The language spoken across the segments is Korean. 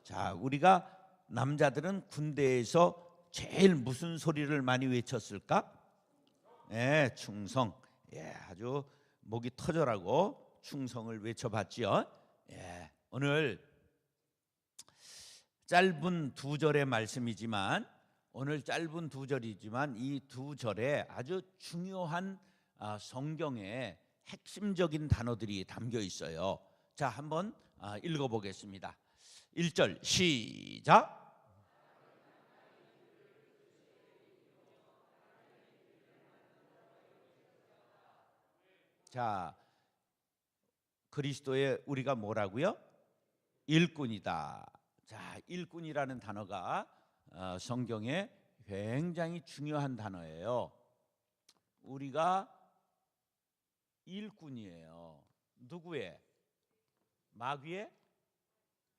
자, 우리가 남자들은 군대에서 제일 무슨 소리를 많이 외쳤을까? 예, 충성. 예, 아주 목이 터져라고 충성을 외쳐봤지요. 예, 오늘 짧은 두 절의 말씀이지만 이 두 절에 아주 중요한 성경의 핵심적인 단어들이 담겨 있어요. 자, 한번 읽어보겠습니다. 1절 시작. 자, 그리스도의 우리가 뭐라고요? 일꾼이다. 자, 일꾼이라는 단어가 성경에 굉장히 중요한 단어예요. 우리가 일꾼이에요. 누구의? 마귀의?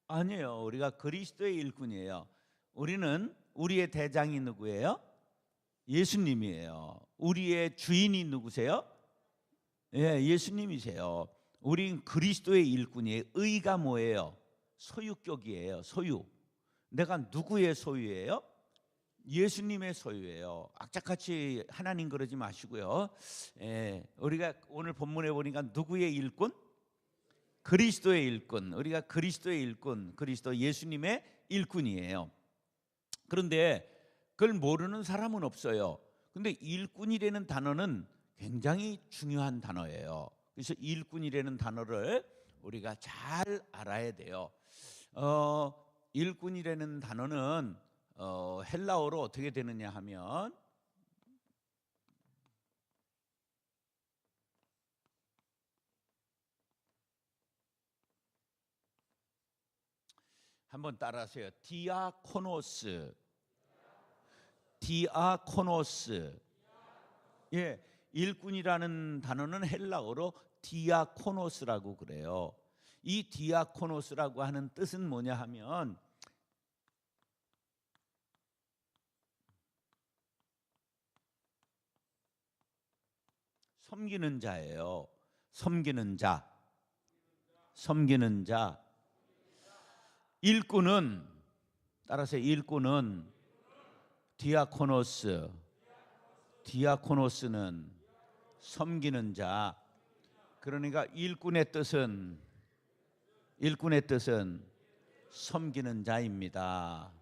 아니에요. 우리가 그리스도의 일꾼이에요. 우리의 대장이 누구예요? 예수님이에요. 우리의 주인이 누구세요? 예, 예수님이세요. 우린 그리스도의 일꾼이에요. 의가 뭐예요? 소유격이에요. 소유. 내가 누구의 소유예요? 예수님의 소유예요. 악착같이 하나님 그러지 마시고요. 예, 우리가 오늘 본문에 보니까 누구의 일꾼? 그리스도의 일꾼. 우리가 그리스도의 일꾼, 그리스도 예수님의 일꾼이에요. 그런데 그걸 모르는 사람은 없어요. 근데 일꾼이라는 단어는 굉장히 중요한 단어예요. 그래서 일꾼이라는 단어를 우리가 잘 알아야 돼요. 일꾼이라는 단어는 헬라어로 어떻게 되느냐 하면 한번 따라하세요. 디아코노스. 예, 일꾼이라는 단어는 헬라어로 디아코노스라고 그래요. 이 디아코노스라고 하는 뜻은 뭐냐 하면 섬기는 자예요. 섬기는 자. 일꾼은 따라서 일꾼은 디아코노스는 섬기는 자. 그러니까 일꾼의 뜻은 섬기는 자입니다.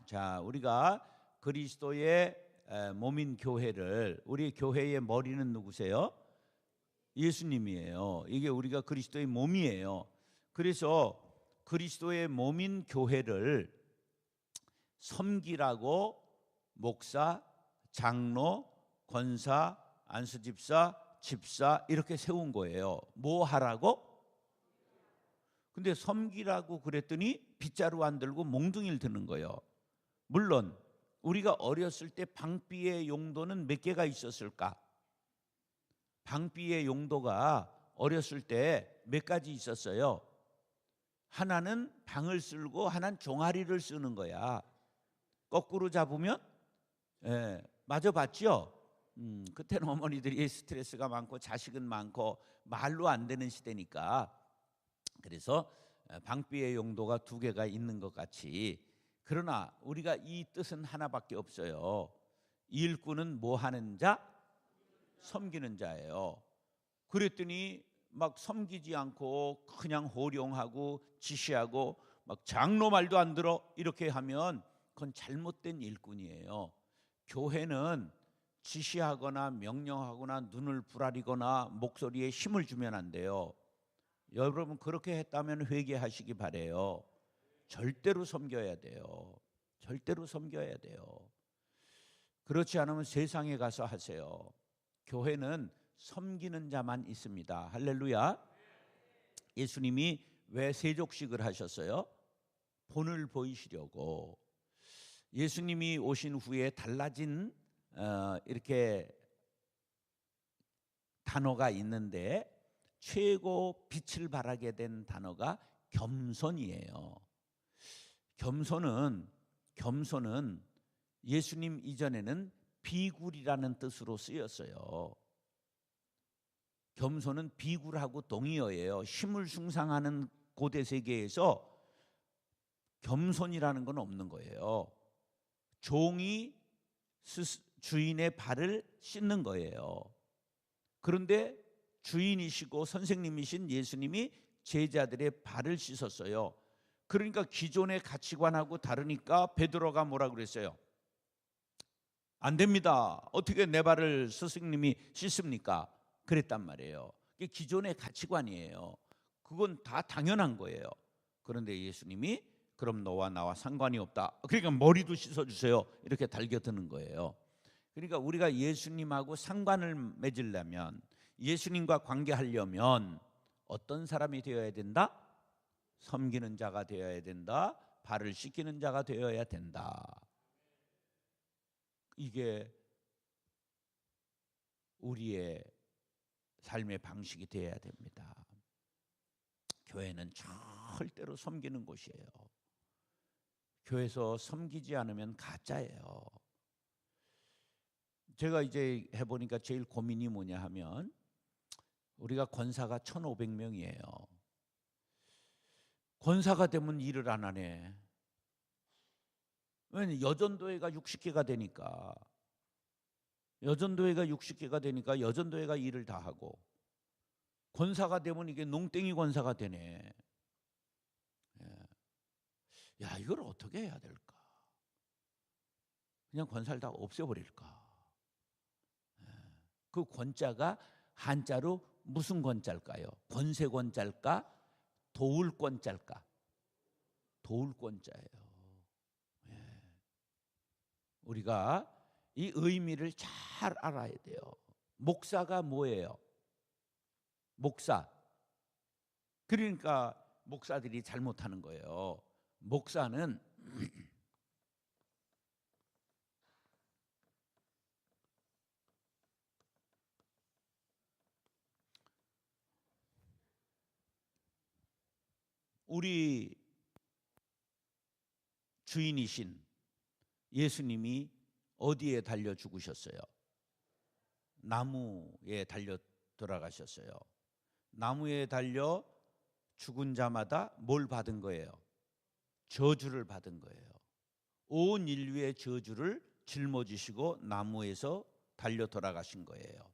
자, 우리가 그리스도의 몸인 교회를, 우리 교회의 머리는 누구세요? 예수님이에요. 이게 우리가 그리스도의 몸이에요. 그래서 그리스도의 몸인 교회를 섬기라고 목사, 장로, 권사, 안수집사, 집사 이렇게 세운 거예요. 뭐 하라고? 근데 섬기라고 그랬더니 빗자루 안 들고 몽둥이를 드는 거예요. 물론 우리가 어렸을 때 방비의 용도는 몇 개가 있었을까? 방비의 용도가 어렸을 때 몇 가지 있었어요. 하나는 방을 쓸고 하나는 종아리를 쓰는 거야. 거꾸로 잡으면 맞아 봤죠? 그때는 어머니들이 스트레스가 많고 자식은 많고 말로 안 되는 시대니까 그래서 방비의 용도가 두 개가 있는 것 같이, 그러나 우리가 이 뜻은 하나밖에 없어요. 일꾼은 뭐 하는 자? 섬기는 자예요. 그랬더니 막 섬기지 않고 그냥 호령하고 지시하고 막 장로 말도 안 들어 이렇게 하면 그건 잘못된 일꾼이에요. 교회는 지시하거나 명령하거나 눈을 부라리거나 목소리에 힘을 주면 안 돼요. 여러분 그렇게 했다면 회개하시기 바래요. 절대로 섬겨야 돼요. 절대로 섬겨야 돼요. 그렇지 않으면 세상에 가서 하세요. 교회는 섬기는 자만 있습니다. 할렐루야. 예수님이 왜 세족식을 하셨어요? 본을 보이시려고. 예수님이 오신 후에 달라진 이렇게 단어가 있는데 최고 빛을 발하게 된 단어가 겸손이에요. 겸손은 예수님 이전에는 비굴이라는 뜻으로 쓰였어요. 겸손은 비굴하고 동의어예요. 힘을 숭상하는 고대 세계에서 겸손이라는 건 없는 거예요. 종이 주인의 발을 씻는 거예요. 그런데 주인이시고 선생님이신 예수님이 제자들의 발을 씻었어요. 그러니까 기존의 가치관하고 다르니까 베드로가 뭐라 그랬어요? 안 됩니다. 어떻게 내 발을 스승님이 씻습니까? 그랬단 말이에요. 이게 기존의 가치관이에요. 그건 다 당연한 거예요. 그런데 예수님이 그럼 너와 나와 상관이 없다. 그러니까 머리도 씻어주세요. 이렇게 달겨드는 거예요. 그러니까 우리가 예수님하고 상관을 맺으려면, 예수님과 관계하려면 어떤 사람이 되어야 된다? 섬기는 자가 되어야 된다. 발을 씻기는 자가 되어야 된다. 이게 우리의 삶의 방식이 되어야 됩니다. 교회는 절대로 섬기는 곳이에요. 교회에서 섬기지 않으면 가짜예요. 제가 이제 해보니까 제일 고민이 뭐냐 하면, 우리가 권사가 1,500명이에요. 권사가 되면 일을 안 하네. 왜냐면 여전도회가 60개가 되니까, 여전도회가 60개가 되니까 여전도회가 일을 다 하고, 권사가 되면 이게 농땡이 권사가 되네. 야, 이걸 어떻게 해야 될까? 그냥 권사를 다 없애버릴까? 그 권자가 한자로 무슨 권자일까요? 권세권자일까? 도울권자일까? 도울권자예요. 우리가 이 의미를 잘 알아야 돼요. 목사가 뭐예요? 목사. 그러니까 목사들이 잘못하는 거예요. 목사는 우리 주인이신 예수님이 어디에 달려 죽으셨어요? 나무에 달려 돌아가셨어요. 나무에 달려 죽은 자마다 뭘 받은 거예요? 저주를 받은 거예요. 온 인류의 저주를 짊어지시고 나무에서 달려 돌아가신 거예요.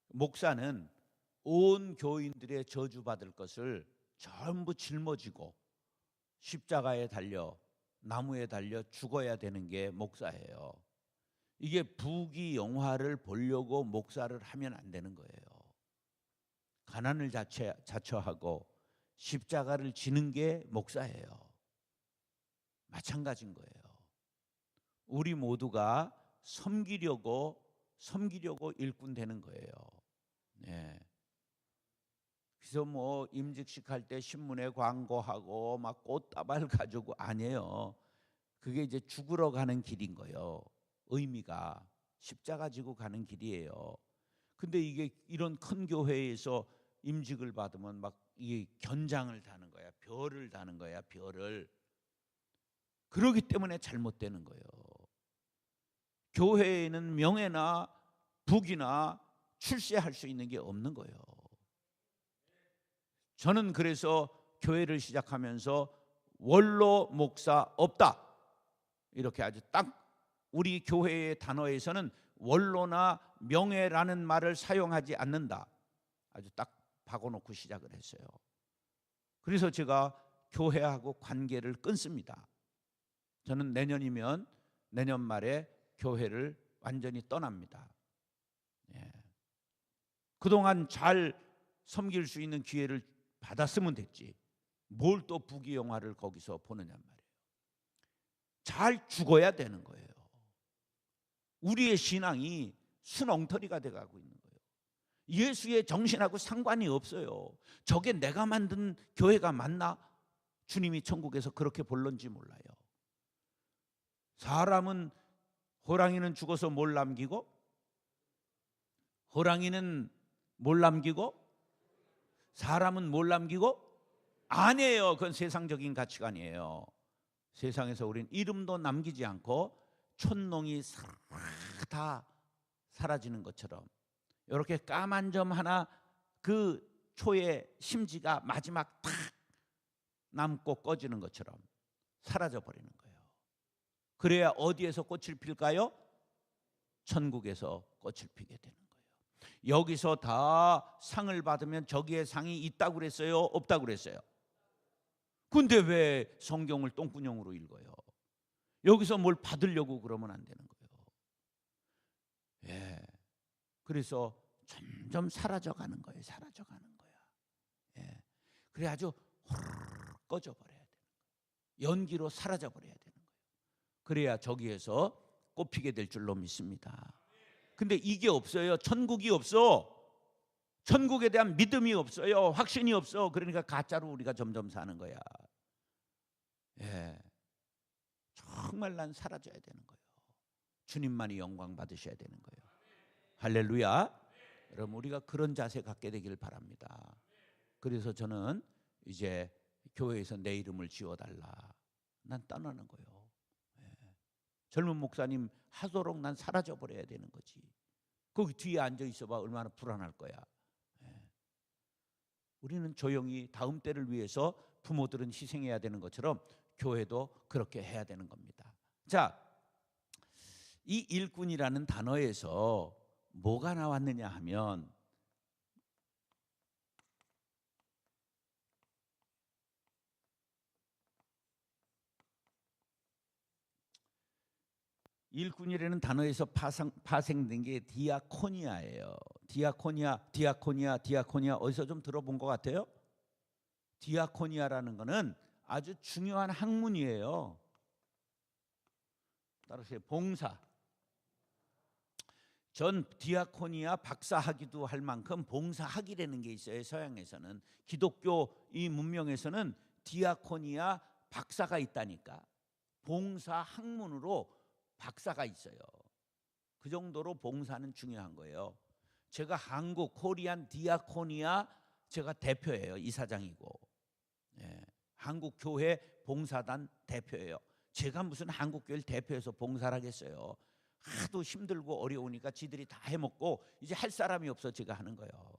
목사는 온 교인들의 저주받을 것을 전부 짊어지고 십자가에 달려, 나무에 달려 죽어야 되는 게 목사예요. 이게 부귀영화를 보려고 목사를 하면 안 되는 거예요. 가난을 자처하고 십자가를 지는 게 목사예요. 마찬가지인 거예요. 우리 모두가 섬기려고 일꾼 되는 거예요. 네. 그래서 뭐 임직식 할 때 신문에 광고하고 막 꽃다발 가지고 아니에요. 그게 이제 죽으러 가는 길인 거예요. 의미가 십자가 지고 가는 길이에요. 근데 이게 이런 큰 교회에서 임직을 받으면 막 이게 견장을 다는 거야. 별을 다는 거야. 별을. 그러기 때문에 잘못되는 거예요. 교회에는 명예나 부귀나 출세할 수 있는 게 없는 거예요. 저는 그래서 교회를 시작하면서 원로 목사 없다, 이렇게 아주 딱 우리 교회의 단어에서는 원로나 명예라는 말을 사용하지 않는다, 아주 딱 박아놓고 시작을 했어요. 그래서 제가 교회하고 관계를 끊습니다. 저는 내년이면 내년 말에 교회를 완전히 떠납니다. 예. 그동안 잘 섬길 수 있는 기회를 받았으면 됐지, 뭘 또 부귀영화를 거기서 보느냐 말이에요. 잘 죽어야 되는 거예요. 우리의 신앙이 순엉터리가 돼가고 있는 거예요. 예수의 정신하고 상관이 없어요. 저게 내가 만든 교회가 맞나? 주님이 천국에서 그렇게 볼런지 몰라요. 사람은, 호랑이는 죽어서 뭘 남기고, 호랑이는 뭘 남기고, 사람은 뭘 남기고? 아니에요. 그건 세상적인 가치관이에요. 세상에서 우린 이름도 남기지 않고 촌농이 다 사라지는 것처럼, 이렇게 까만 점 하나, 그 초의 심지가 마지막 탁 남고 꺼지는 것처럼, 사라져 버리는 거예요. 그래야 어디에서 꽃을 필까요? 천국에서 꽃을 피게 되는 거예요. 여기서 다 상을 받으면 저기에 상이 있다고 그랬어요? 없다고 그랬어요? 근데 왜 성경을 똥구녕으로 읽어요? 여기서 뭘 받으려고 그러면 안 되는 거예요. 예. 그래서 점점 사라져가는 거예요. 사라져가는 거야. 예. 그래 아주 호르륵 꺼져버려야 되는 거예요. 연기로 사라져버려야 되는 거예요. 그래야 저기에서 꽃피게 될 줄로 믿습니다. 근데 이게 없어요. 천국이 없어. 천국에 대한 믿음이 없어요. 확신이 없어. 그러니까 가짜로 우리가 점점 사는 거야. 예. 정말 난 사라져야 되는 거예요. 주님만이 영광 받으셔야 되는 거예요. 할렐루야. 여러분 우리가 그런 자세 갖게 되길 바랍니다. 그래서 저는 이제 교회에서 내 이름을 지워달라. 난 떠나는 거예요. 예. 젊은 목사님 하도록 난 사라져 버려야 되는 거지. 거기 뒤에 앉아 있어봐 얼마나 불안할 거야. 예. 우리는 조용히 다음 때를 위해서 부모들은 희생해야 되는 것처럼 교회도 그렇게 해야 되는 겁니다. 자, 이 일꾼이라는 단어에서 뭐가 나왔느냐 하면 일꾼이라는 단어에서 파생된 게 디아코니아예요. 디아코니아 어디서 좀 들어본 것 같아요? 디아코니아라는 거는 아주 중요한 학문이에요. 따라서 봉사. 전 디아코니아 박사학위도 할 만큼 봉사학이라는 게 있어요. 서양에서는. 기독교 이 문명에서는 디아코니아 박사가 있다니까. 봉사학문으로 박사가 있어요. 그 정도로 봉사는 중요한 거예요. 제가 한국 코리안 디아코니아 제가 대표예요. 이사장이고. 예, 한국 교회 봉사단 대표예요. 제가 무슨 한국 교회를 대표해서 봉사를 하겠어요. 하도 힘들고 어려우니까 지들이 다 해먹고 이제 할 사람이 없어 제가 하는 거예요.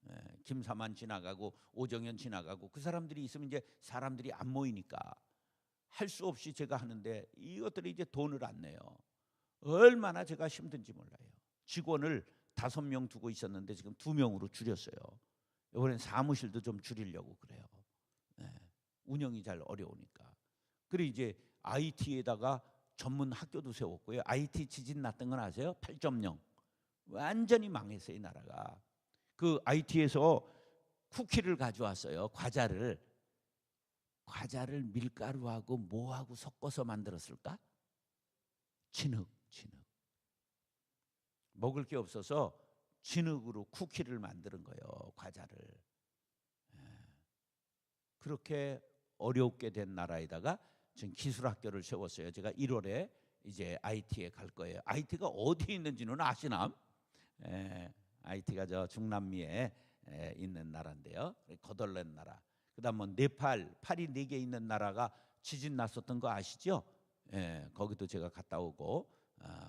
예, 김사만 지나가고 오정현 지나가고 그 사람들이 있으면 이제 사람들이 안 모이니까 할 수 없이 제가 하는데 이것들이 이제 돈을 안 내요. 얼마나 제가 힘든지 몰라요. 직원을 5명 두고 있었는데 지금 2명으로 줄였어요. 이번엔 사무실도 좀 줄이려고 그래요. 예, 운영이 잘 어려우니까. 그리고 이제 IT에다가 전문 학교도 세웠고요. IT 지진 났던 건 아세요? 8.0. 완전히 망했어요, 이 나라가. 그 IT에서 쿠키를 가져왔어요. 과자를 밀가루하고 뭐하고 섞어서 만들었을까? 진흙. 먹을 게 없어서 진흙으로 쿠키를 만드는 거예요. 과자를. 그렇게 어렵게 된 나라에다가 지금 기술학교를 세웠어요. 제가 1월에 이제 IT에 갈 거예요. IT가 어디에 있는지는 아시나? IT가 저 중남미에 있는 나라인데요. 거덜난 나라. 그다음 뭐 네팔, 팔이 4개 있는 나라가 지진 났었던 거 아시죠? 거기도 제가 갔다 오고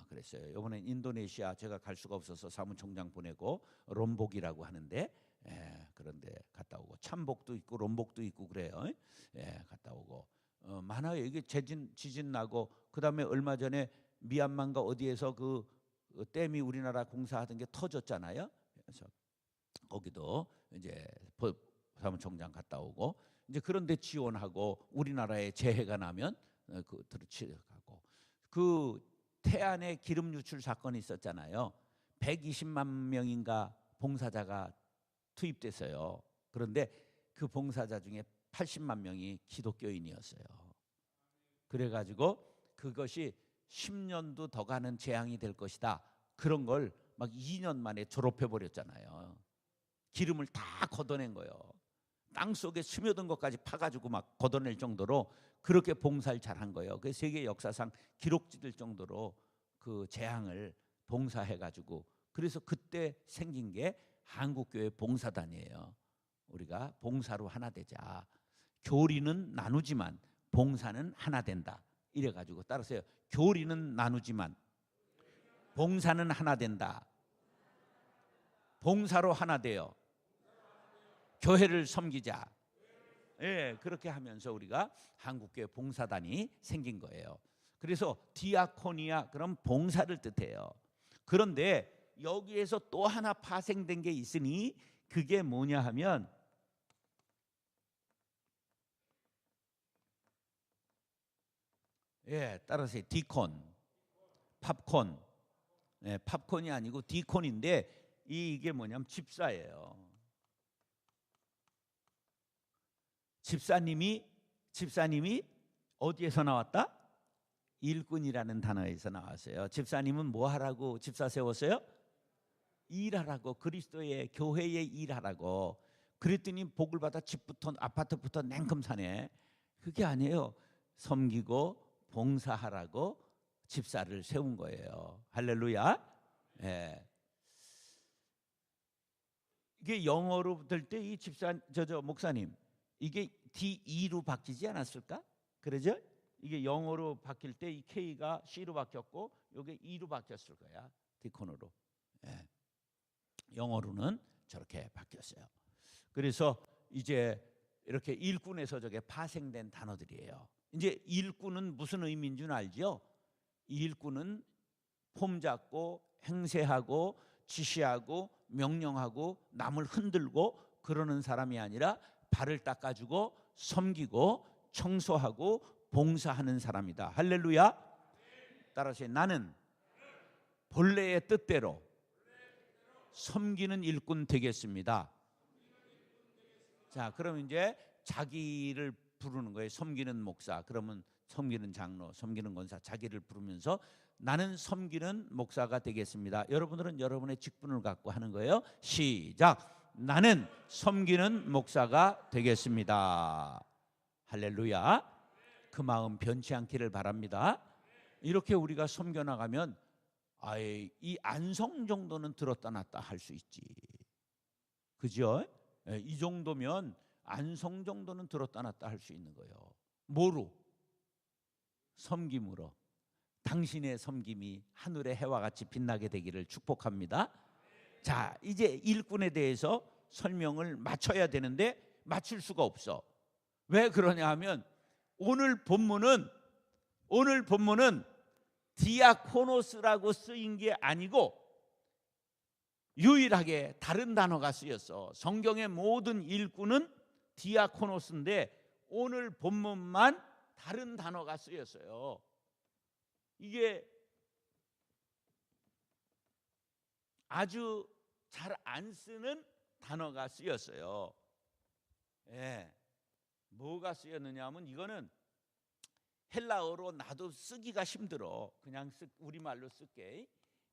그랬어요. 이번엔 인도네시아 제가 갈 수가 없어서 사무총장 보내고 롬복이라고 하는데 그런데 갔다 오고 참복도 있고 롬복도 있고 그래요. 갔다 오고 많아요. 이게 지진 나고 그다음에 얼마 전에 미얀마인가 어디에서 그 댐이 우리나라 공사하던 게 터졌잖아요. 그래서 거기도 이제 사무총장 갔다 오고 이제 그런데 지원하고 우리나라에 재해가 나면 그들을 치료하고 그 태안에 기름 유출 사건이 있었잖아요. 120만 명인가 봉사자가 투입됐어요. 그런데 그 봉사자 중에 80만 명이 기독교인이었어요. 그래가지고 그것이 10년도 더 가는 재앙이 될 것이다. 그런 걸 막 2년 만에 졸업해버렸잖아요. 기름을 다 걷어낸 거예요. 땅 속에 스며든 것까지 파가지고 막 걷어낼 정도로 그렇게 봉사를 잘한 거예요. 그 세계 역사상 기록될 정도로 그 재앙을 봉사해가지고 그래서 그때 생긴 게 한국교회 봉사단이에요. 우리가 봉사로 하나 되자. 교리는 나누지만 봉사는 하나 된다. 이래가지고 따라서요. 교리는 나누지만 봉사는 하나 된다. 봉사로 하나 돼요. 교회를 섬기자. 예, 그렇게 하면서 우리가 한국교회 봉사단이 생긴 거예요. 그래서 디아코니아 그럼 봉사를 뜻해요. 그런데 여기에서 또 하나 파생된 게 있으니 그게 뭐냐 하면 따라서 디콘, 팝콘. 팝콘이 아니고 디콘인데 이게 뭐냐면 집사예요. 집사님이 어디에서 나왔다? 일꾼이라는 단어에서 나왔어요. 집사님은 뭐 하라고 집사 세웠어요? 일하라고, 그리스도의 교회에 일하라고. 그랬더니 복을 받아 집부터 아파트부터 냉큼 사네. 그게 아니에요. 섬기고 봉사하라고 집사를 세운 거예요. 할렐루야. 예. 이게 영어로 될 때 이 집사 목사님 이게 D-E로 바뀌지 않았을까? 그러죠? 이게 영어로 바뀔 때 이 K가 C로 바뀌었고 이게 E로 바뀌었을 거야. 디콘으로. 예. 영어로는 저렇게 바뀌었어요. 그래서 이제 이렇게 일꾼에서 저게 파생된 단어들이에요. 이제 일꾼은 무슨 의미인 줄 알죠? 일꾼은 폼 잡고 행세하고 지시하고 명령하고 남을 흔들고 그러는 사람이 아니라 발을 닦아주고 섬기고 청소하고 봉사하는 사람이다. 할렐루야. 따라서 나는 본래의 뜻대로 섬기는 일꾼 되겠습니다. 자, 그럼 이제 자기를 부르는 거예요. 섬기는 목사, 그러면 섬기는 장로, 섬기는 권사, 자기를 부르면서 나는 섬기는 목사가 되겠습니다. 여러분들은 여러분의 직분을 갖고 하는 거예요. 시작. 나는 섬기는 목사가 되겠습니다. 할렐루야. 그 마음 변치 않기를 바랍니다. 이렇게 우리가 섬겨나가면 이 안성 정도는 들었다 놨다 할 수 있지. 그죠? 이 정도면 안성 정도는 들었다 놨다 할 수 있는 거예요. 뭐로? 섬김으로. 당신의 섬김이 하늘의 해와 같이 빛나게 되기를 축복합니다. 자, 이제 일꾼에 대해서 설명을 맞춰야 되는데 맞출 수가 없어. 왜 그러냐 하면 오늘 본문은 디아코노스라고 쓰인 게 아니고 유일하게 다른 단어가 쓰였어. 성경의 모든 일꾼은 디아코노스인데 오늘 본문만 다른 단어가 쓰였어요. 이게 아주 잘 안 쓰는 단어가 쓰였어요. 예. 뭐가 쓰였느냐 하면 이거는 헬라어로 나도 쓰기가 힘들어. 그냥 우리말로 쓸게.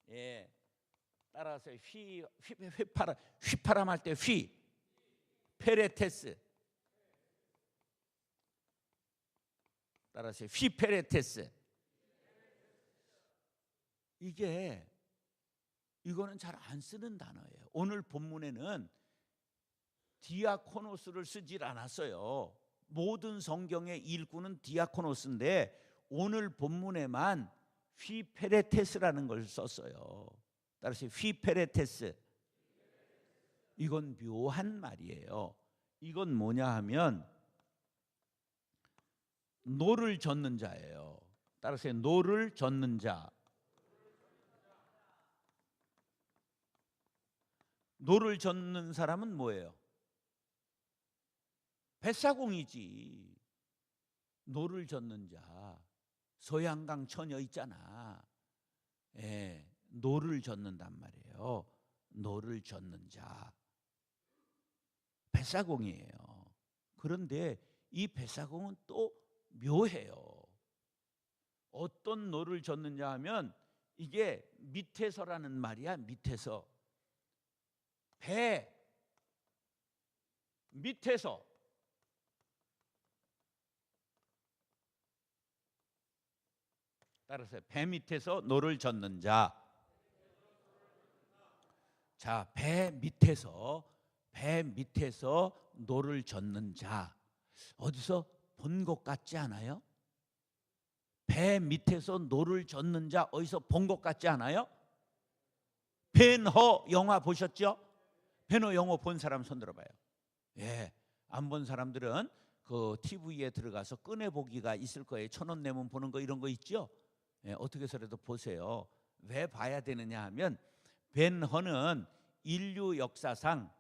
예. 따라서 휘파람 할 때 페레테스. 따라서 휘페레테스. 이거는 잘 안 쓰는 단어예요. 오늘 본문에는 디아코노스를 쓰질 않았어요. 모든 성경의 일꾼은 디아코노스인데 오늘 본문에만 휘페레테스라는 걸 썼어요. 따라서 휘페레테스. 이건 묘한 말이에요. 이건 뭐냐 하면 노를 젓는 자예요. 따라서 노를 젓는 자. 노를 젓는 사람은 뭐예요? 뱃사공이지. 노를 젓는 자. 소양강 처녀 있잖아. 노를 젓는단 말이에요. 노를 젓는 자. 뱃사공이에요. 그런데 이 뱃사공은 또 묘해요. 어떤 노를 젓느냐 하면 이게 밑에서라는 말이야. 밑에서. 배 밑에서 따라서 배 밑에서 노를 젓는 자. 자, 배 밑에서 노를 젓는 자. 어디서 본 것 같지 않아요? 배 밑에서 노를 젓는 자 어디서 본 것 같지 않아요? 벤허 영화 보셨죠? 벤허 영화 본 사람 손 들어봐요. 안 본 사람들은 그 TV에 들어가서 꺼내 보기가 있을 거예요. 1,000원 내면 보는 거 이런 거 있죠. 예, 어떻게 해서라도 보세요. 왜 봐야 되느냐 하면 벤허는 인류 역사상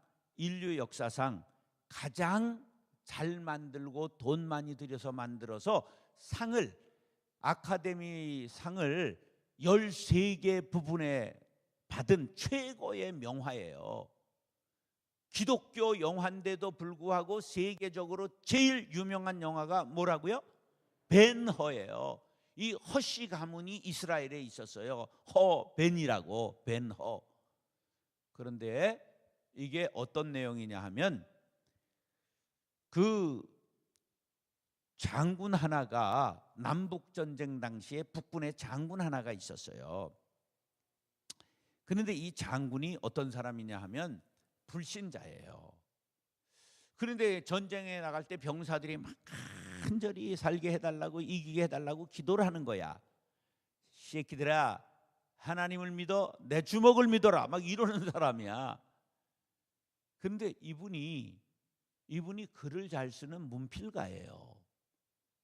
가장 잘 만들고 돈 많이 들여서 만들어서 아카데미 상을 13개 부분에 받은 최고의 명화예요. 기독교 영화인데도 불구하고 세계적으로 제일 유명한 영화가 뭐라고요? 벤허예요. 이 허씨 가문이 이스라엘에 있었어요. 벤이라고, 벤허. 그런데 이게 어떤 내용이냐 하면 그 장군 하나가 남북전쟁 당시에 북군의 장군 하나가 있었어요. 그런데 이 장군이 어떤 사람이냐 하면 불신자예요. 그런데 전쟁에 나갈 때 병사들이 막 간절히 살게 해달라고, 이기게 해달라고 기도를 하는 거야. 새끼들아, 하나님을 믿어, 내 주먹을 믿어라, 막 이러는 사람이야. 그런데 이분이 글을 잘 쓰는 문필가예요.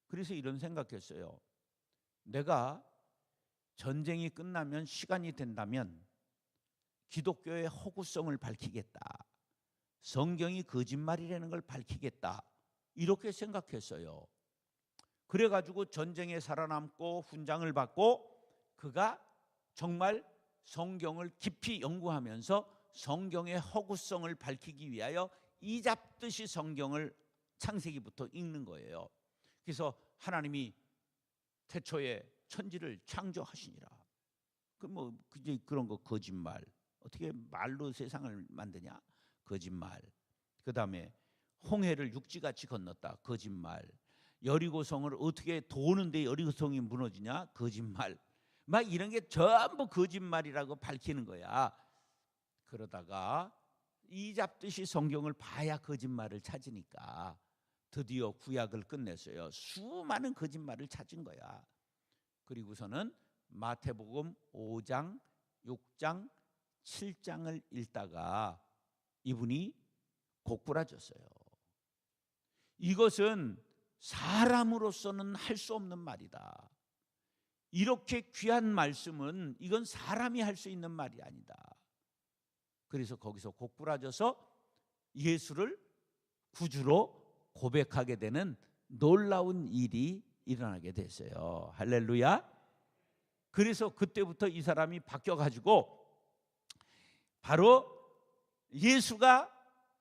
그래서 이런 생각했어요. 내가 전쟁이 끝나면, 시간이 된다면 기독교의 허구성을 밝히겠다, 성경이 거짓말이라는 걸 밝히겠다, 이렇게 생각했어요. 그래가지고 전쟁에 살아남고 훈장을 받고 그가 정말 성경을 깊이 연구하면서 성경의 허구성을 밝히기 위하여 이잡듯이 성경을 창세기부터 읽는 거예요. 그래서 하나님이 태초에 천지를 창조하시니라. 이제 그런 거 거짓말. 어떻게 말로 세상을 만드냐? 거짓말. 그다음에 홍해를 육지같이 건넜다. 거짓말. 여리고성을 어떻게 도는데 여리고성이 무너지냐? 거짓말. 막 이런 게 전부 거짓말이라고 밝히는 거야. 그러다가 이잡듯이 성경을 봐야 거짓말을 찾으니까 드디어 구약을 끝냈어요. 수많은 거짓말을 찾은 거야. 그리고서는 마태복음 5장, 6장, 7장을 읽다가 이분이 고꾸라졌어요. 이것은 사람으로서는 할 수 없는 말이다. 이렇게 귀한 말씀은 이건 사람이 할 수 있는 말이 아니다. 그래서 거기서 고꾸라져서 예수를 구주로 고백하게 되는 놀라운 일이 일어나게 됐어요. 할렐루야. 그래서 그때부터 이 사람이 바뀌어가지고 바로 예수가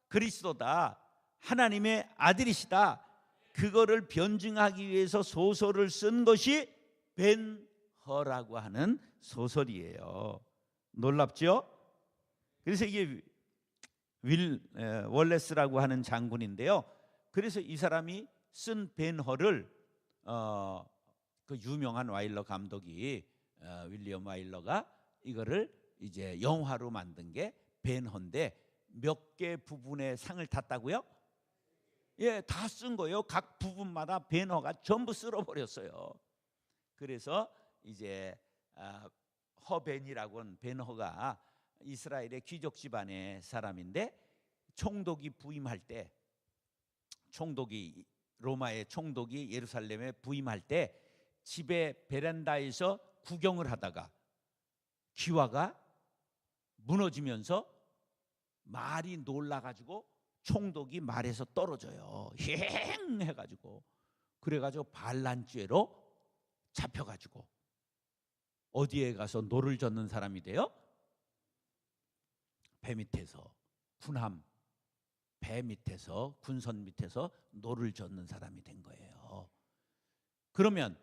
그리스도다, 하나님의 아들이시다, 그거를 변증하기 위해서 소설을 쓴 것이 벤허라고 하는 소설이에요. 놀랍죠? 그래서 이게 월레스라고 하는 장군인데요. 그래서 이 사람이 쓴 벤허를 그 유명한 와일러 감독이 윌리엄 와일러가 이거를 이제 영화로 만든 게 벤허인데 몇 개 부분의 상을 탔다고요? 예, 다 쓴 거예요. 각 부분마다 벤허가 전부 쓸어버렸어요. 그래서 이제 허벤이라고 하는 벤허가 이스라엘의 귀족 집안의 사람인데 총독이 부임할 때, 로마의 총독이 예루살렘에 부임할 때 집의 베란다에서 구경을 하다가 기와가 무너지면서 말이 놀라가지고 총독이 말에서 떨어져요. 힝 해가지고, 그래가지고 반란죄로 잡혀가지고 어디에 가서 노를 젓는 사람이 돼요? 배 밑에서, 배 밑에서, 군선 밑에서 노를 젓는 사람이 된 거예요. 그러면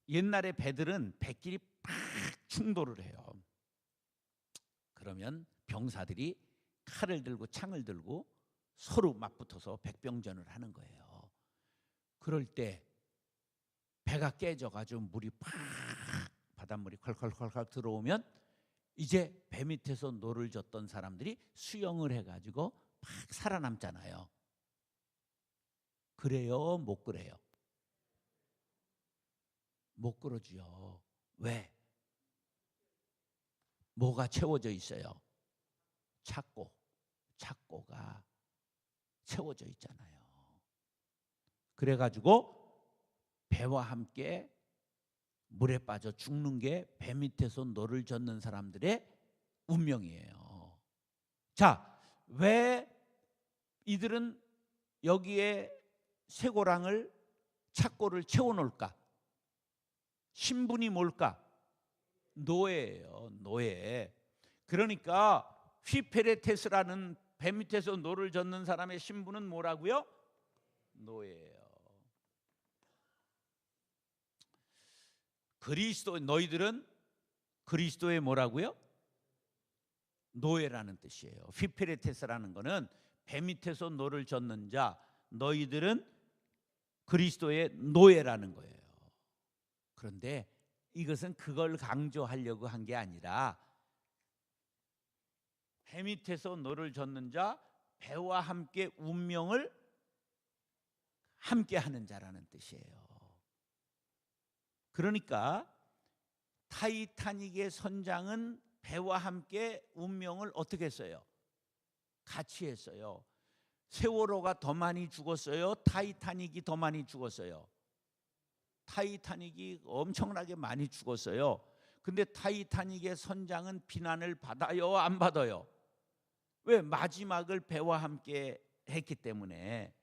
옛날에 배들은 배끼리 팍 충돌을 해요. 그러면 병사들이 칼을 들고 창을 들고 서로 맞붙어서 백병전을 하는 거예요. 그럴 때 배가 깨져가지고 물이 팍, 바닷물이 콸콸콸콸 들어오면 이제 배 밑에서 노를 젓던 사람들이 수영을 해가지고 막 살아남잖아요. 그래요? 못 그래요? 못 그러지요. 왜? 뭐가 채워져 있어요? 착고가 채워져 있잖아요. 그래가지고 배와 함께 물에 빠져 죽는 게 배 밑에서 노를 젓는 사람들의 운명이에요. 자, 왜 이들은 여기에 쇠고랑을 착고를 채워놓을까? 신분이 뭘까? 노예예요. 노예. 그러니까 휘페레테스라는 배 밑에서 노를 젓는 사람의 신분은 뭐라고요? 노예예요. 그리스도, 너희들은 그리스도의 뭐라고요? 노예라는 뜻이에요. 휘페레테스라는 거는 배 밑에서 노를 젓는 자, 너희들은 그리스도의 노예라는 거예요. 그런데 이것은 그걸 강조하려고 한 게 아니라 배 밑에서 노를 젓는 자, 배와 함께 운명을 함께 하는 자라는 뜻이에요. 그러니까 타이타닉의 선장은 배와 함께 운명을 어떻게 했어요? 같이 했어요. 세월호가 더 많이 죽었어요? 타이타닉이 더 많이 죽었어요? 타이타닉이 엄청나게 많이 죽었어요. 근데 타이타닉의 선장은 비난을 받아요? 안 받아요? 왜? 마지막을 배와 함께 했기 때문에.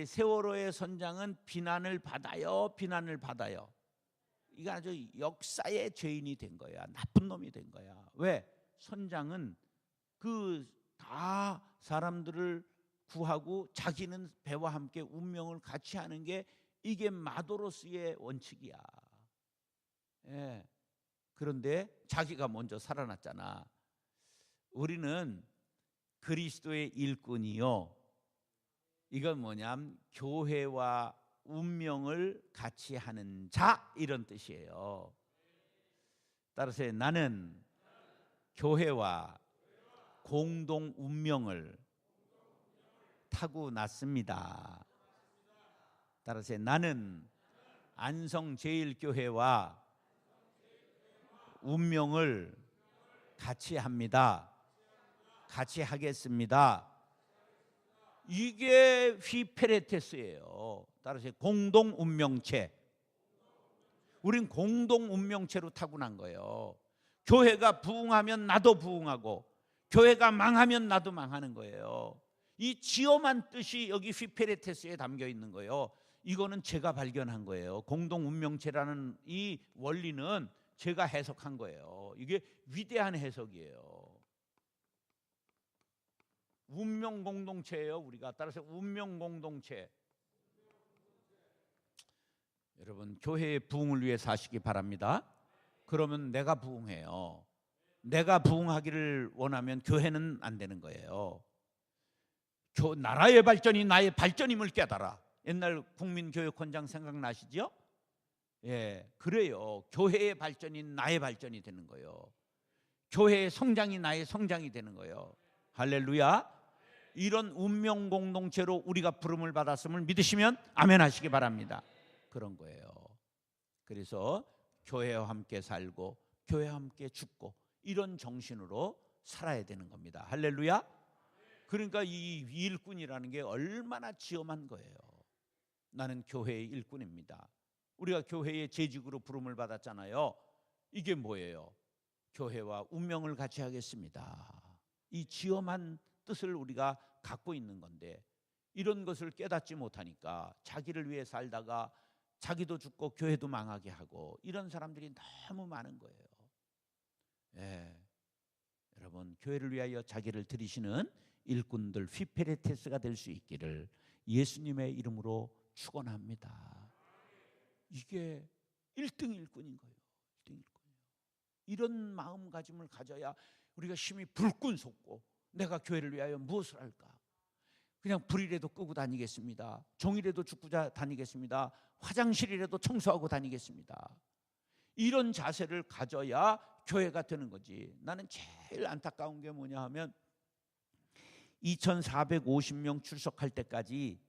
세월호의 선장은 비난을 받아요? 비난을 받아요? 이거 아주 역사의 죄인이 된 거야. 나쁜 놈이 된 거야. 왜? 선장은 그 다 사람들을 구하고 자기는 배와 함께 운명을 같이 하는 게 이게 마도로스의 원칙이야. 예. 그런데 자기가 먼저 살아났잖아. 우리는 그리스도의 일꾼이요. 이건 뭐냐면 교회와 운명을 같이 하는 자, 이런 뜻이에요. 따라서 나는 교회와 공동 운명을 타고났습니다. 따라서 나는 안성제일교회와 운명을 같이 합니다. 같이 하겠습니다. 이게 휘페레테스예요. 따라서 공동 운명체. 우린 공동 운명체로 타고난 거예요. 교회가 부흥하면 나도 부흥하고, 교회가 망하면 나도 망하는 거예요. 이 지엄한 뜻이 여기 휘페레테스에 담겨 있는 거예요. 이거는 제가 발견한 거예요. 공동 운명체라는 이 원리는 제가 해석한 거예요. 이게 위대한 해석이에요. 운명 공동체예요. 우리가. 따라서 운명 공동체. 여러분, 교회의 부흥을 위해 사시기 바랍니다. 그러면 내가 부흥해요. 내가 부흥하기를 원하면 교회는 안 되는 거예요. 나라의 발전이 나의 발전임을 깨달아. 옛날 국민교육헌장 생각나시죠? 예, 그래요. 교회의 발전이 나의 발전이 되는 거예요. 교회의 성장이 나의 성장이 되는 거예요. 할렐루야. 이런 운명 공동체로 우리가 부름을 받았음을 믿으시면 아멘 하시기 바랍니다. 그런 거예요. 그래서 교회와 함께 살고 교회와 함께 죽고 이런 정신으로 살아야 되는 겁니다. 할렐루야. 그러니까 이 일꾼이라는 게 얼마나 지엄한 거예요. 나는 교회의 일꾼입니다. 우리가 교회의 재직으로 부름을 받았잖아요. 이게 뭐예요? 교회와 운명을 같이 하겠습니다. 이 지엄한 뜻을 우리가 갖고 있는 건데, 이런 것을 깨닫지 못하니까 자기를 위해 살다가 자기도 죽고 교회도 망하게 하고 이런 사람들이 너무 많은 거예요. 예. 여러분, 교회를 위하여 자기를 들이시는 일꾼들, 휘페레테스가 될 수 있기를 예수님의 이름으로 축원합니다. 이게 1등 일꾼인 거예요. 1등 일꾼이에요. 이런 마음가짐을 가져야 우리가 심히 불끈 솟고 내가 교회를 위하여 무엇을 할까? 그냥 불이라도 끄고 다니겠습니다. 종이라도 죽고 다니겠습니다. 화장실이라도 청소하고 다니겠습니다. 이런 자세를 가져야 교회가 되는 거지. 나는 제일 안타까운 게 뭐냐 하면 2450명 출석할 때까지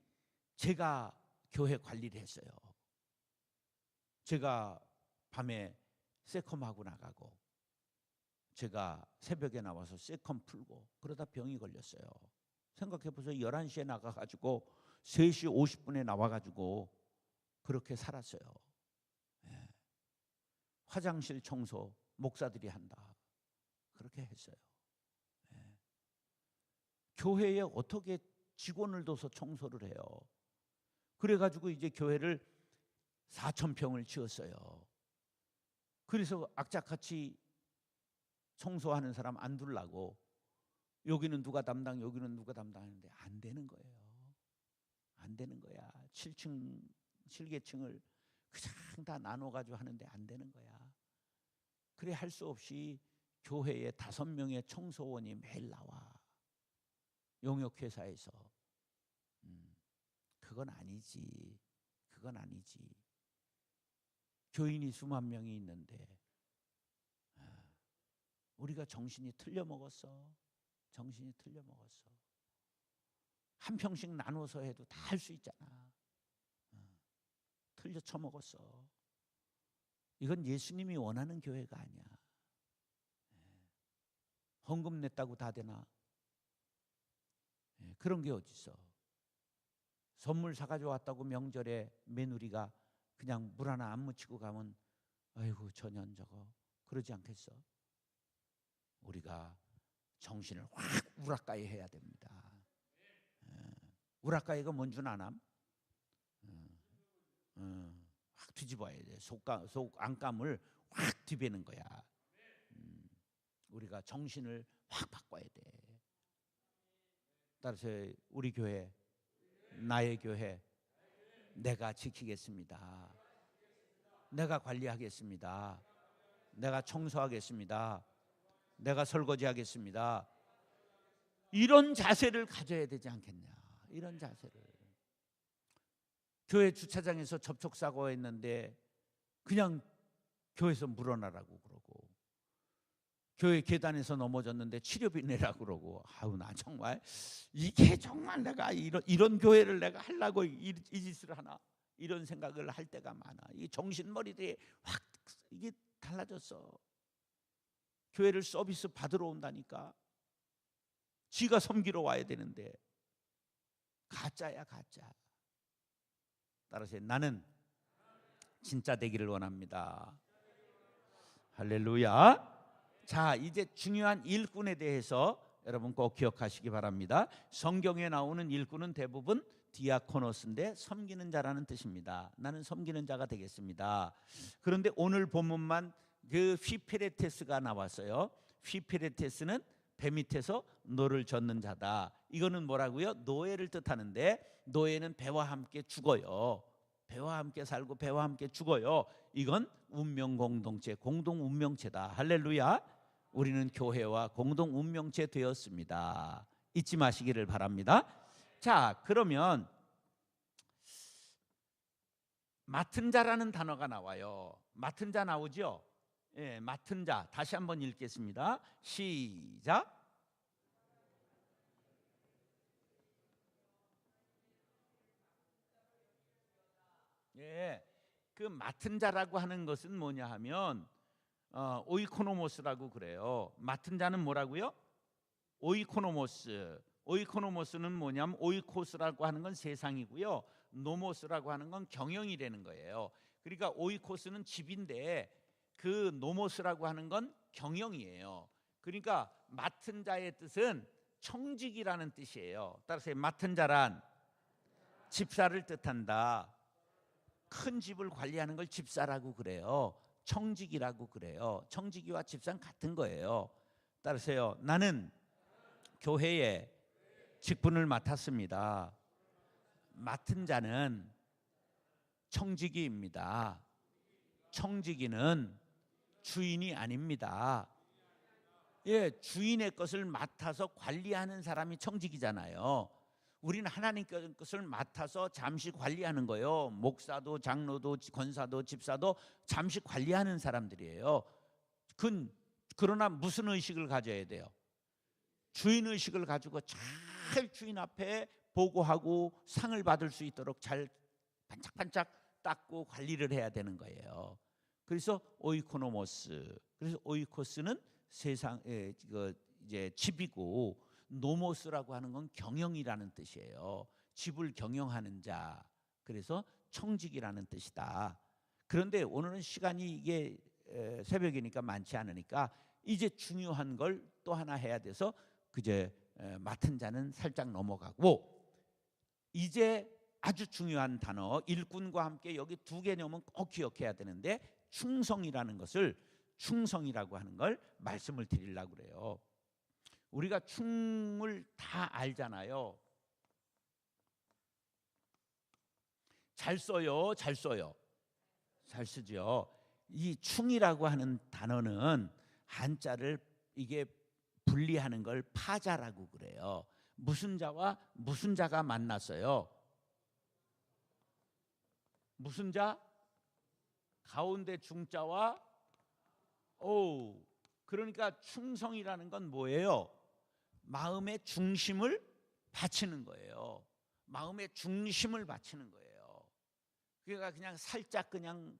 제가 교회 관리를 했어요. 제가 밤에 세컴하고 나가고 제가 새벽에 나와서 세컴 풀고 그러다 병이 걸렸어요. 생각해보세요. 11시에 나가가지고 3시 50분에 나와가지고 그렇게 살았어요. 예. 화장실 청소 목사들이 한다. 그렇게 했어요. 예. 교회에 어떻게 직원을 둬서 청소를 해요? 그래가지고 이제 교회를 4,000평을 지었어요. 그래서 악착같이 청소하는 사람 안 두려고 여기는 누가 담당, 여기는 누가 담당하는데 안 되는 거예요. 안 되는 거야. 7층, 7계층을 그냥 다 나눠가지고 하는데 안 되는 거야. 그래 할 수 없이 교회에 5명의 청소원이 매일 나와. 용역회사에서. 그건 아니지. 그건 아니지. 교인이 수만 명이 있는데 우리가 정신이 틀려 먹었어. 정신이 틀려 먹었어. 한 평씩 나눠서 해도 다 할 수 있잖아. 틀려 쳐먹었어. 이건 예수님이 원하는 교회가 아니야. 헌금 냈다고 다 되나? 그런 게 어딨어. 선물 사가지고 왔다고 명절에 며느리가 그냥 물 하나 안 묻히고 가면 아이고 저년 저거 그러지 않겠어? 우리가 정신을 확 우라카이 해야 됩니다. 우라카이가 뭔 줄 아남? 확 뒤집어야 돼. 속 안감을 확 뒤베는 거야. 우리가 정신을 확 바꿔야 돼. 따라서 우리 교회, 나의 교회, 내가 지키겠습니다. 내가 관리하겠습니다. 내가 청소하겠습니다. 내가 설거지하겠습니다. 이런 자세를 가져야 되지 않겠냐. 이런 자세를. 교회 주차장에서 접촉사고가 있는데 그냥 교회에서 물어나라고 그러고, 교회 계단에서 넘어졌는데 치료비 내라고 그러고, 아우 나 정말 이게 정말 내가 이런 교회를 내가 하려고 이 짓을 하나, 이런 생각을 할 때가 많아. 이 정신머리들이 확 이게 달라졌어. 교회를 서비스 받으러 온다니까. 지가 섬기러 와야 되는데 가짜야 가짜. 따라서 나는 진짜 되기를 원합니다. 할렐루야. 자, 이제 중요한 일꾼에 대해서 여러분 꼭 기억하시기 바랍니다. 성경에 나오는 일꾼은 대부분 디아코노스인데 섬기는 자라는 뜻입니다. 나는 섬기는 자가 되겠습니다. 그런데 오늘 본문만 그 휘페레테스가 나왔어요. 휘페레테스는 배 밑에서 노를 젓는 자다. 이거는 뭐라고요? 노예를 뜻하는데, 노예는 배와 함께 죽어요. 배와 함께 살고 배와 함께 죽어요. 이건 운명 공동체, 공동 운명체다. 할렐루야. 우리는 교회와 공동 운명체 되었습니다. 잊지 마시기를 바랍니다. 자, 그러면 맡은 자라는 단어가 나와요. 맡은 자 나오죠? 예, 맡은 자. 다시 한번 읽겠습니다. 시작. 예, 그 맡은 자라고 하는 것은 뭐냐 하면 오이코노모스라고 그래요. 맡은 자는 뭐라고요? 오이코노모스. 오이코노모스는 뭐냐면 오이코스라고 하는 건 세상이고요. 노모스라고 하는 건 경영이라는 거예요. 그러니까 오이코스는 집인데 그 노모스라고 하는 건 경영이에요. 그러니까 맡은 자의 뜻은 청직이라는 뜻이에요. 따라서 맡은 자란 집사를 뜻한다. 큰 집을 관리하는 걸 집사라고 그래요. 청직이라고 그래요. 청직이와 집사는 같은 거예요. 따라서요, 나는 교회에 직분을 맡았습니다. 맡은 자는 청지기입니다. 청지기는 주인이 아닙니다. 예, 주인의 것을 맡아서 관리하는 사람이 청지기잖아요. 우리는 하나님의 것을 맡아서 잠시 관리하는 거예요. 목사도 장로도 권사도 집사도 잠시 관리하는 사람들이에요. 그러나 무슨 의식을 가져야 돼요? 주인의식을 가지고 잘 주인 앞에 보고하고 상을 받을 수 있도록 잘 반짝반짝 닦고 관리를 해야 되는 거예요. 그래서 오이코노모스. 그래서 오이코스는 세상의 이제 집이고, 노모스라고 하는 건 경영이라는 뜻이에요. 집을 경영하는 자, 그래서 청직이라는 뜻이다. 그런데 오늘은 시간이 이게 새벽이니까 많지 않으니까 이제 중요한 걸 또 하나 해야 돼서 그제 맡은 자는 살짝 넘어가고, 이제 아주 중요한 단어, 일꾼과 함께 여기 두 개념은 꼭 기억해야 되는데, 충성이라는 것을, 충성이라고 하는 걸 말씀을 드리려고 그래요. 우리가 충을 다 알잖아요. 잘 써요, 잘 써요, 잘 쓰죠. 이 충이라고 하는 단어는 한자를 이게 분리하는 걸 파자라고 그래요. 무슨 자와 무슨 자가 만났어요? 무슨 자? 가운데 중자와 그러니까 충성이라는 건 뭐예요? 마음의 중심을 바치는 거예요. 마음의 중심을 바치는 거예요. 그러니까 그냥 살짝 그냥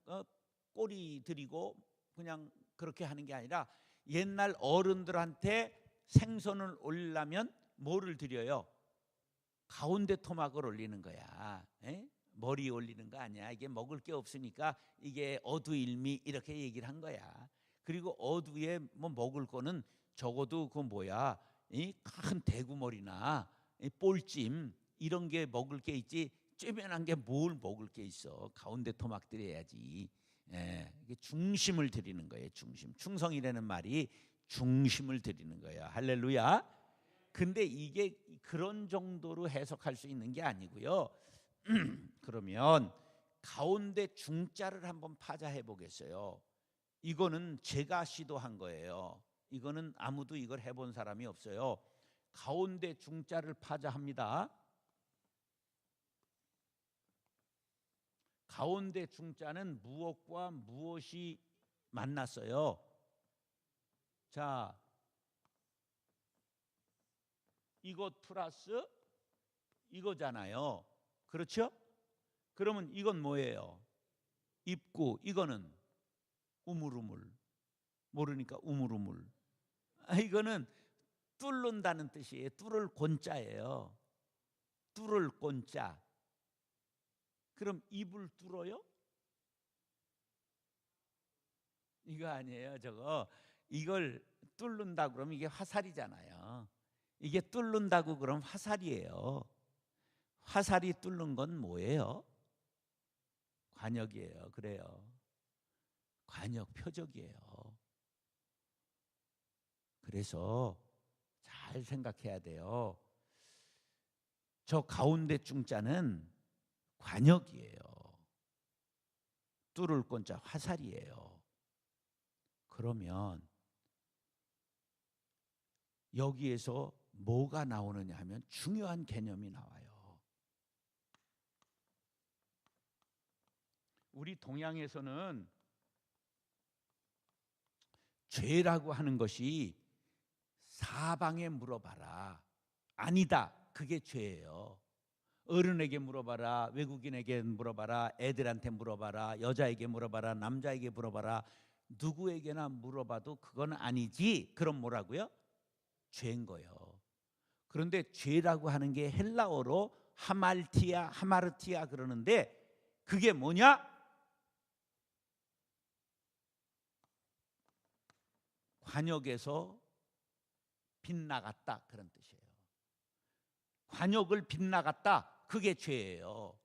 꼬리 들이고 그냥 그렇게 하는 게 아니라, 옛날 어른들한테 생선을 올리려면 뭐를 드려요? 가운데 토막을 올리는 거야. 에? 머리 올리는 거 아니야. 이게 먹을 게 없으니까 이게 어두일미 이렇게 얘기를 한 거야. 그리고 어두에 뭐 먹을 거는 적어도 그 뭐야, 이 큰 대구머리나 이 볼찜 이런 게 먹을 게 있지, 쬐면한 게 뭘 먹을 게 있어. 가운데 토막 드려야지. 이게 중심을 드리는 거예요. 중심. 충성이라는 말이 중심을 드리는 거예요. 할렐루야. 근데 이게 그런 정도로 해석할 수 있는 게 아니고요. 그러면 가운데 중자를 한번 파자해 보겠어요. 이거는 제가 시도한 거예요. 이거는 아무도 이걸 해본 사람이 없어요. 가운데 중자를 파자합니다. 가운데 중자는 무엇과 무엇이 만났어요? 자, 이것 플러스 이거잖아요. 그렇죠? 그러면 이건 뭐예요? 입구. 이거는 우물우물. 모르니까 우물우물. 이거는 뚫는다는 뜻이에요. 뚫을 곤자예요. 뚫을 곤자. 그럼 입을 뚫어요? 이거 아니에요. 저거 이걸 뚫는다 그러면 이게 화살이잖아요. 이게 뚫는다고 그러면 화살이에요. 화살이 뚫는 건 뭐예요? 관역이에요. 그래요. 관역 표적이에요. 그래서 잘 생각해야 돼요. 저 가운데 중자는 관역이에요. 뚫을 꼰자 화살이에요. 그러면 여기에서 뭐가 나오느냐 하면 중요한 개념이 나와요. 우리 동양에서는 죄라고 하는 것이 사방에 물어봐라. 아니다. 그게 죄예요. 어른에게 물어봐라. 외국인에게 물어봐라. 애들한테 물어봐라. 여자에게 물어봐라. 남자에게 물어봐라. 누구에게나 물어봐도 그건 아니지. 그럼 뭐라고요? 죄인 거예요. 그런데 죄라고 하는 게 헬라어로 하마르티아 그러는데, 그게 뭐냐? 관역에서 빗나갔다 그런 뜻이에요. 관역을 빗나갔다, 그게 죄예요.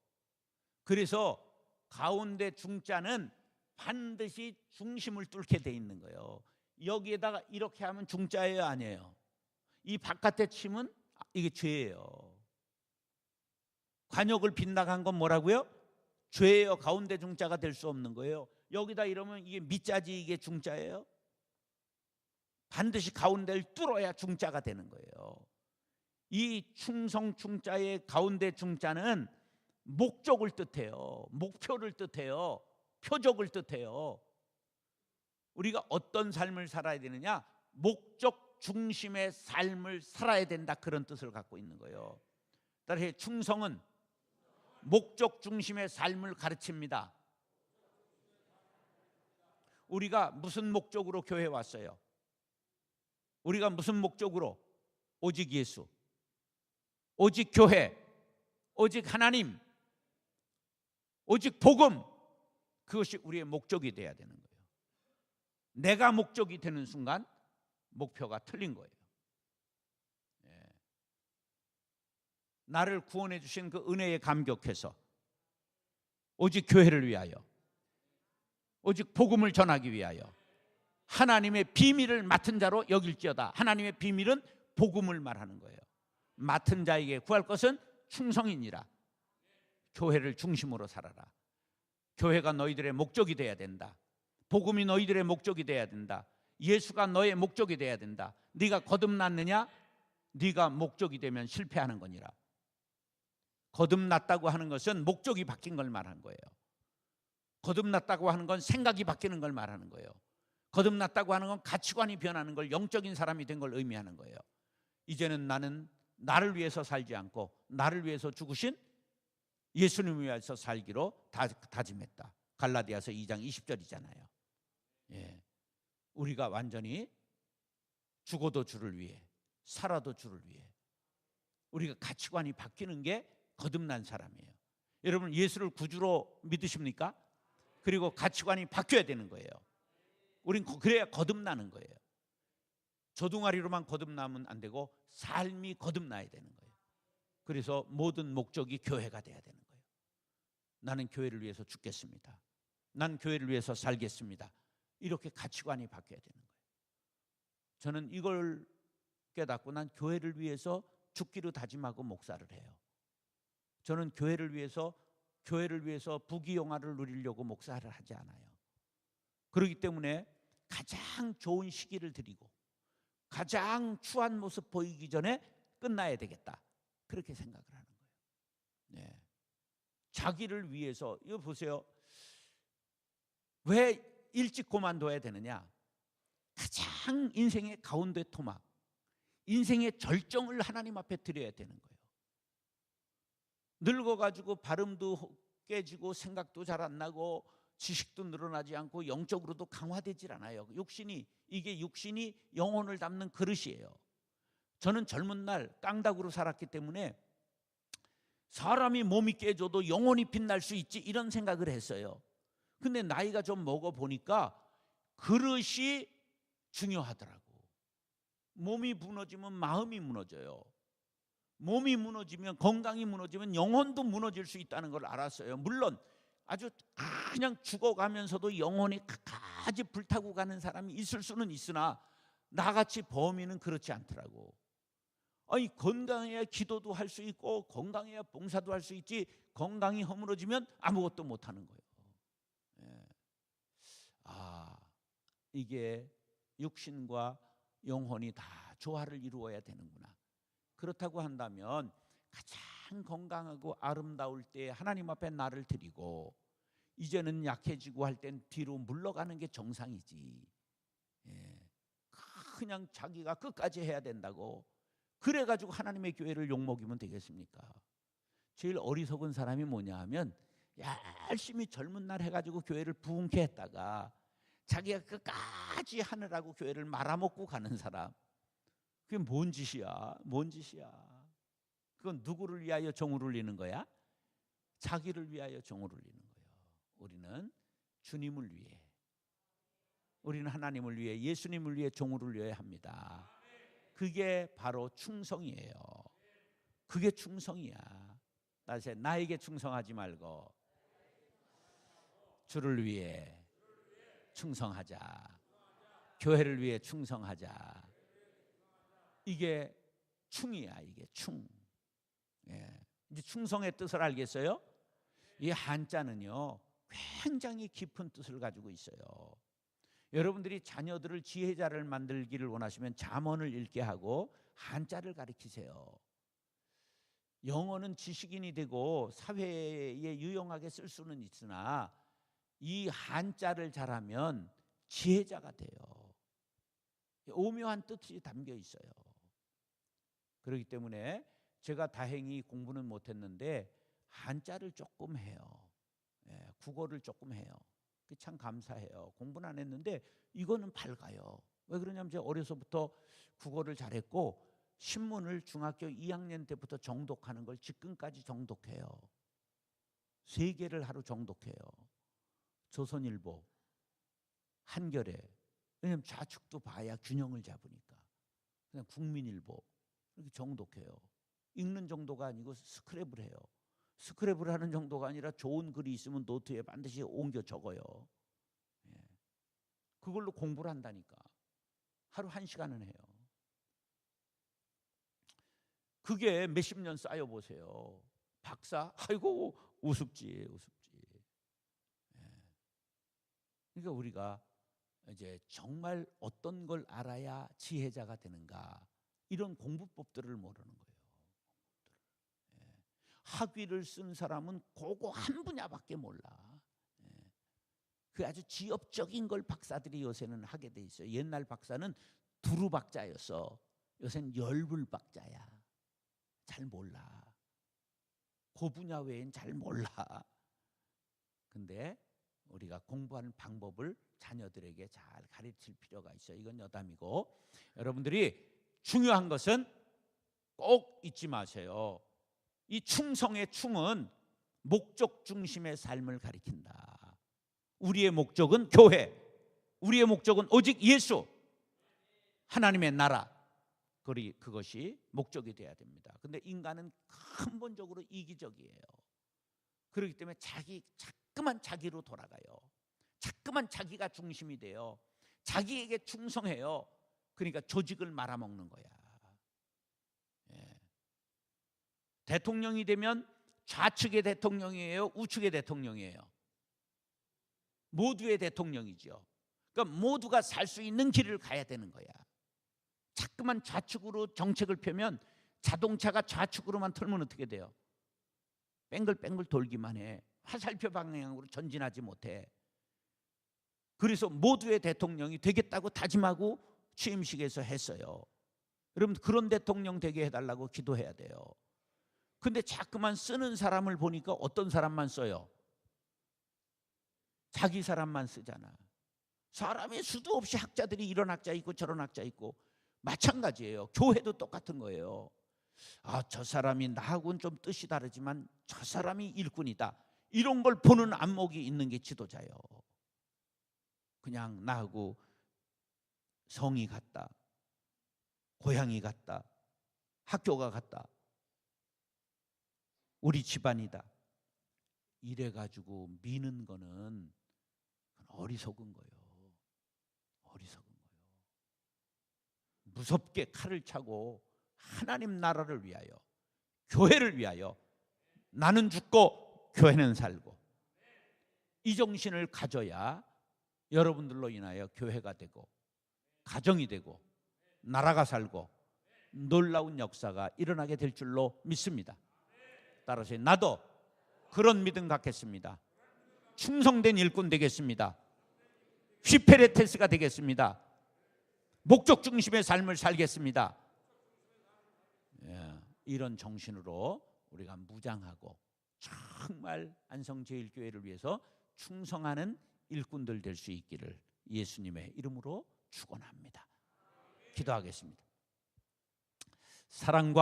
그래서 가운데 중자는 반드시 중심을 뚫게 돼 있는 거예요. 여기에다가 이렇게 하면 중자예요, 아니에요? 이 바깥에 치면 이게 죄예요. 관역을 빗나간 건 뭐라고요? 죄예요. 가운데 중자가 될 수 없는 거예요. 여기다 이러면 이게 미자지, 이게 중자예요? 반드시 가운데를 뚫어야 중자가 되는 거예요. 이 충성 충자의 가운데 중자는 목적을 뜻해요. 목표를 뜻해요. 표적을 뜻해요. 우리가 어떤 삶을 살아야 되느냐? 목적 중심의 삶을 살아야 된다, 그런 뜻을 갖고 있는 거예요. 따라서 충성은 목적 중심의 삶을 가르칩니다. 우리가 무슨 목적으로 교회에 왔어요? 우리가 무슨 목적으로? 오직 예수, 오직 교회, 오직 하나님, 오직 복음, 그것이 우리의 목적이 돼야 되는 거예요. 내가 목적이 되는 순간 목표가 틀린 거예요. 나를 구원해 주신 그 은혜에 감격해서 오직 교회를 위하여, 오직 복음을 전하기 위하여 하나님의 비밀을 맡은 자로 여길지어다. 하나님의 비밀은 복음을 말하는 거예요. 맡은 자에게 구할 것은 충성이니라. 교회를 중심으로 살아라. 교회가 너희들의 목적이 돼야 된다. 복음이 너희들의 목적이 돼야 된다. 예수가 너의 목적이 돼야 된다. 네가 거듭났느냐? 네가 목적이 되면 실패하는 거니라. 거듭났다고 하는 것은 목적이 바뀐 걸 말하는 거예요. 거듭났다고 하는 건 생각이 바뀌는 걸 말하는 거예요. 거듭났다고 하는 건 가치관이 변하는 걸, 영적인 사람이 된 걸 의미하는 거예요. 이제는 나는 나를 위해서 살지 않고 나를 위해서 죽으신 예수님을 위해서 살기로 다짐했다. 갈라디아서 2장 20절이잖아요. 예. 우리가 완전히 죽어도 주를 위해, 살아도 주를 위해, 우리가 가치관이 바뀌는 게 거듭난 사람이에요. 여러분, 예수를 구주로 믿으십니까? 그리고 가치관이 바뀌어야 되는 거예요. 우린 그래야 거듭나는 거예요. 조둥아리로만 거듭나면 안 되고 삶이 거듭나야 되는 거예요. 그래서 모든 목적이 교회가 돼야 되는 거예요. 나는 교회를 위해서 죽겠습니다. 난 교회를 위해서 살겠습니다. 이렇게 가치관이 바뀌어야 되는 거예요. 저는 이걸 깨닫고 난 교회를 위해서 죽기로 다짐하고 목사를 해요. 저는 교회를 위해서 부귀영화를 누리려고 목사를 하지 않아요. 그렇기 때문에 가장 좋은 시기를 드리고 가장 추한 모습 보이기 전에 끝나야 되겠다, 그렇게 생각을 하는 거예요. 네. 자기를 위해서, 이거 보세요. 왜 일찍 그만둬야 되느냐? 가장 인생의 가운데 토막, 인생의 절정을 하나님 앞에 드려야 되는 거예요. 늙어가지고 발음도 깨지고 생각도 잘 안 나고 지식도 늘어나지 않고 영적으로도 강화되질 않아요. 이게 육신이 영혼을 담는 그릇이에요. 저는 젊은 날 깡다구로 살았기 때문에 사람이 몸이 깨져도 영혼이 빛날 수 있지, 이런 생각을 했어요. 근데 나이가 좀 먹어보니까 그릇이 중요하더라고. 몸이 무너지면 마음이 무너져요. 몸이 무너지면, 건강이 무너지면 영혼도 무너질 수 있다는 걸 알았어요. 물론 아주 그냥 죽어가면서도 영혼이 끝까지 불타고 가는 사람이 있을 수는 있으나 나같이 범인은 그렇지 않더라고. 아니, 건강해야 기도도 할 수 있고 건강해야 봉사도 할 수 있지, 건강이 허물어지면 아무것도 못하는 거예요. 예. 이게 육신과 영혼이 다 조화를 이루어야 되는구나. 그렇다고 한다면 가장 건강하고 아름다울 때 하나님 앞에 나를 드리고, 이제는 약해지고 할 땐 뒤로 물러가는 게 정상이지. 예. 그냥 자기가 끝까지 해야 된다고 그래가지고 하나님의 교회를 욕먹이면 되겠습니까? 제일 어리석은 사람이 뭐냐 하면, 열심히 젊은 날 해가지고 교회를 부흥케 했다가 자기가 끝까지 하느라고 교회를 말아먹고 가는 사람. 그게 뭔 짓이야? 뭔 짓이야? 그건 누구를 위하여 종을 울리는 거야? 자기를 위하여 종을 울리는 거예요. 우리는 주님을 위해, 우리는 하나님을 위해, 예수님을 위해 종을 울려야 합니다. 그게 바로 충성이에요. 그게 충성이야. 다시, 나에게 충성하지 말고 주를 위해 충성하자. 교회를 위해 충성하자. 이게 충이야. 이게 충. 예. 이제 충성의 뜻을 알겠어요? 이 한자는요, 굉장히 깊은 뜻을 가지고 있어요. 여러분들이 자녀들을 지혜자를 만들기를 원하시면 잠언을 읽게 하고 한자를 가르치세요. 영어는 지식인이 되고 사회에 유용하게 쓸 수는 있으나 이 한자를 잘하면 지혜자가 돼요. 오묘한 뜻이 담겨 있어요. 그렇기 때문에 제가 다행히 공부는 못했는데 한자를 조금 해요. 국어를 조금 해요. 참 감사해요. 공부는 안 했는데 이거는 밝아요. 왜 그러냐면 제가 어려서부터 국어를 잘했고 신문을 중학교 2학년 때부터 정독하는 걸 지금까지 정독해요. 3개를 하루 정독해요. 조선일보, 한겨레. 왜냐하면 좌측도 봐야 균형을 잡으니까. 그냥 국민일보 이렇게 정독해요. 읽는 정도가 아니고 스크랩을 해요. 스크랩을 하는 정도가 아니라 좋은 글이 있으면 노트에 반드시 옮겨 적어요. 그걸로 공부를 한다니까. 하루 1시간은 해요. 그게 몇십 년 쌓여보세요. 박사? 아이고 우습지. 그러니까 우리가 이제 정말 어떤 걸 알아야 지혜자가 되는가, 이런 공부법들을 모르는 거예요. 학위를 쓴 사람은 그거 한 분야밖에 몰라. 그 아주 지엽적인 걸 박사들이 요새는 하게 돼 있어요. 옛날 박사는 두루 박자였어. 요새는 열불 박자야. 잘 몰라. 그 분야 외엔 잘 몰라. 근데 우리가 공부하는 방법을 자녀들에게 잘 가르칠 필요가 있어요. 이건 여담이고, 여러분들이 중요한 것은 꼭 잊지 마세요. 이 충성의 충은 목적 중심의 삶을 가리킨다. 우리의 목적은 교회, 우리의 목적은 오직 예수, 하나님의 나라, 그것이 목적이 돼야 됩니다. 근데 인간은 근본적으로 이기적이에요. 그렇기 때문에 자꾸만 자기로 돌아가요. 자꾸만 자기가 중심이 돼요. 자기에게 충성해요. 그러니까 조직을 말아먹는 거야. 대통령이 되면 좌측의 대통령이에요, 우측의 대통령이에요? 모두의 대통령이죠. 그러니까 모두가 살 수 있는 길을 가야 되는 거야. 자꾸만 좌측으로 정책을 펴면 자동차가 좌측으로만 틀면 어떻게 돼요? 뺑글뺑글 돌기만 해. 화살표 방향으로 전진하지 못해. 그래서 모두의 대통령이 되겠다고 다짐하고 취임식에서 했어요. 여러분, 그런 대통령 되게 해달라고 기도해야 돼요. 근데 자꾸만 쓰는 사람을 보니까 어떤 사람만 써요? 자기 사람만 쓰잖아. 사람의 수도 없이 학자들이 이런 학자 있고 저런 학자 있고, 마찬가지예요. 교회도 똑같은 거예요. 저 사람이 나하고는 좀 뜻이 다르지만 저 사람이 일꾼이다, 이런 걸 보는 안목이 있는 게 지도자예요. 그냥 나하고 성이 같다, 고향이 같다, 학교가 같다, 우리 집안이다, 이래가지고 미는 거는 어리석은 거예요. 어리석은 거예요. 무섭게 칼을 차고 하나님 나라를 위하여, 교회를 위하여 나는 죽고 교회는 살고, 이 정신을 가져야 여러분들로 인하여 교회가 되고 가정이 되고 나라가 살고 놀라운 역사가 일어나게 될 줄로 믿습니다. 따라서 나도 그런 믿음 갖겠습니다. 충성된 일꾼 되겠습니다. 휘페레테스가 되겠습니다. 목적 중심의 삶을 살겠습니다. 이런 정신으로 우리가 무장하고 정말 안성제일교회를 위해서 충성하는 일꾼들 될 수 있기를 예수님의 이름으로 축원합니다. 기도하겠습니다. 사랑과